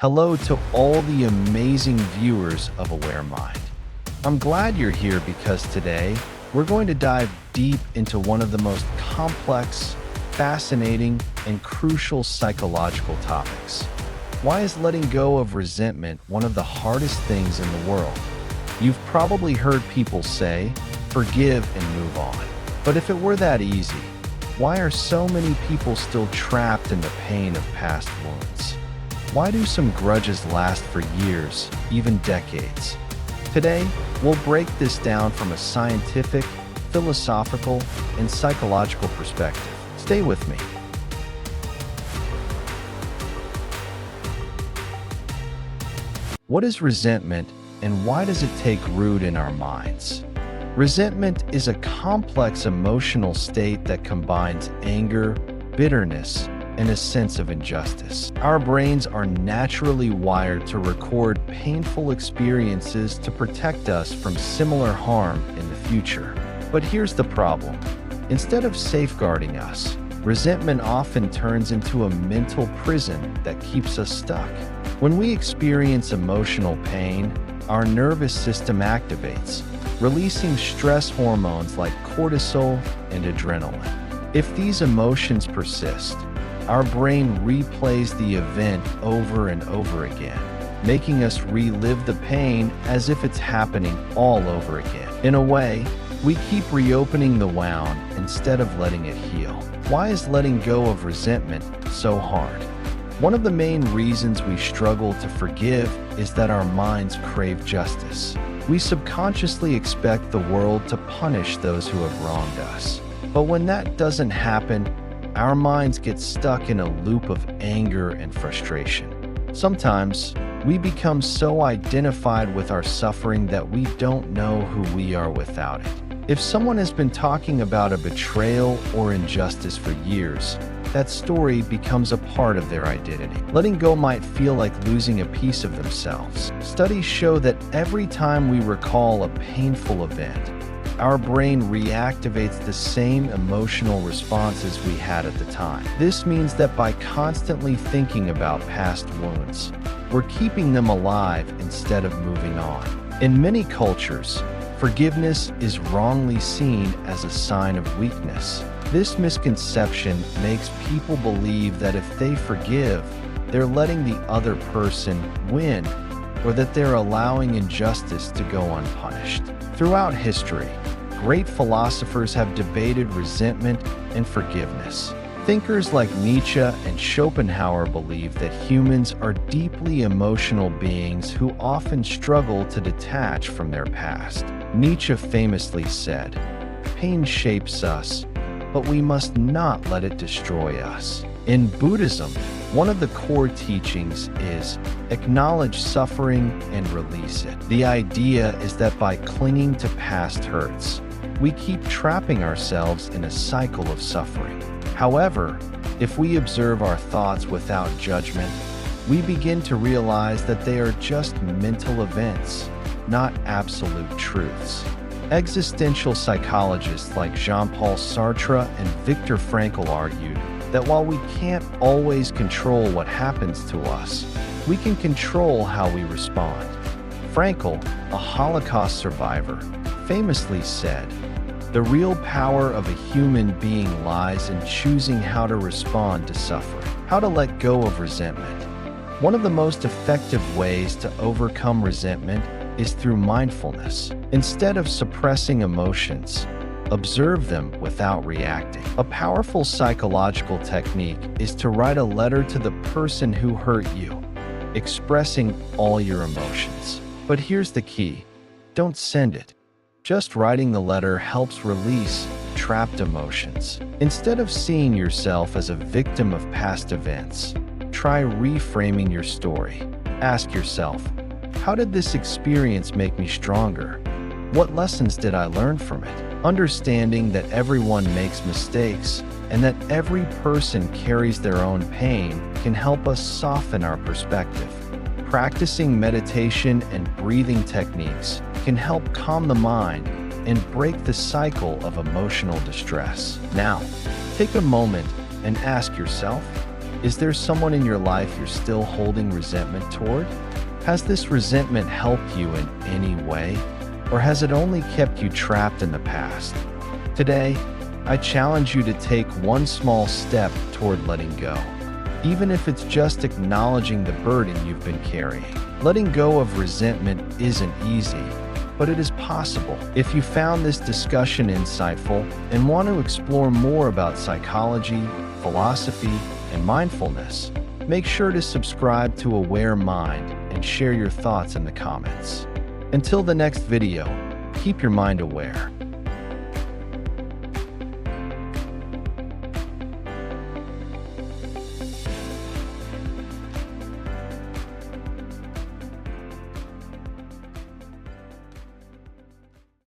Hello to all the amazing viewers of Aware Mind. I'm glad you're here because today we're going to dive deep into one of the most complex, fascinating, and crucial psychological topics. Why is letting go of resentment one of the hardest things in the world? You've probably heard people say, forgive and move on. But if it were that easy, why are so many people still trapped in the pain of past wounds? Why do some grudges last for years, even decades? Today, we'll break this down from a scientific, philosophical, and psychological perspective. Stay with me. What is resentment, and why does it take root in our minds? Resentment is a complex emotional state that combines anger, bitterness, and a sense of injustice. Our brains are naturally wired to record painful experiences to protect us from similar harm in the future. But here's the problem. Instead of safeguarding us, resentment often turns into a mental prison that keeps us stuck. When we experience emotional pain, our nervous system activates, releasing stress hormones like cortisol and adrenaline. If these emotions persist, our brain replays the event over and over again, making us relive the pain as if it's happening all over again. In a way, we keep reopening the wound instead of letting it heal. Why is letting go of resentment so hard? One of the main reasons we struggle to forgive is that our minds crave justice. We subconsciously expect the world to punish those who have wronged us. But when that doesn't happen, our minds get stuck in a loop of anger and frustration. Sometimes, we become so identified with our suffering that we don't know who we are without it. If someone has been talking about a betrayal or injustice for years, that story becomes a part of their identity. Letting go might feel like losing a piece of themselves. Studies show that every time we recall a painful event, our brain reactivates the same emotional responses we had at the time. This means that by constantly thinking about past wounds, we're keeping them alive instead of moving on. In many cultures, forgiveness is wrongly seen as a sign of weakness. This misconception makes people believe that if they forgive, they're letting the other person win, or that they're allowing injustice to go unpunished. Throughout history, great philosophers have debated resentment and forgiveness. Thinkers like Nietzsche and Schopenhauer believe that humans are deeply emotional beings who often struggle to detach from their past. Nietzsche famously said, "Pain shapes us, but we must not let it destroy us." In Buddhism, one of the core teachings is acknowledge suffering and release it. The idea is that by clinging to past hurts, we keep trapping ourselves in a cycle of suffering. However, if we observe our thoughts without judgment, we begin to realize that they are just mental events, not absolute truths. Existential psychologists like Jean-Paul Sartre and Viktor Frankl argued that while we can't always control what happens to us, we can control how we respond. Frankl, a Holocaust survivor, famously said, "The real power of a human being lies in choosing how to respond to suffering." How to let go of resentment. One of the most effective ways to overcome resentment is through mindfulness. Instead of suppressing emotions, observe them without reacting. A powerful psychological technique is to write a letter to the person who hurt you, expressing all your emotions. But here's the key: don't send it. Just writing the letter helps release trapped emotions. Instead of seeing yourself as a victim of past events, try reframing your story. Ask yourself, how did this experience make me stronger? What lessons did I learn from it? Understanding that everyone makes mistakes and that every person carries their own pain can help us soften our perspective. Practicing meditation and breathing techniques can help calm the mind and break the cycle of emotional distress. Now, take a moment and ask yourself, Is there someone in your life you're still holding resentment toward? Has this resentment helped you in any way, or has it only kept you trapped in the past? Today, I challenge you to take one small step toward letting go, even if it's just acknowledging the burden you've been carrying. Letting go of resentment isn't easy, but it is possible. If you found this discussion insightful and want to explore more about psychology, philosophy, and mindfulness, make sure to subscribe to Aware Mind and share your thoughts in the comments. Until the next video, keep your mind aware.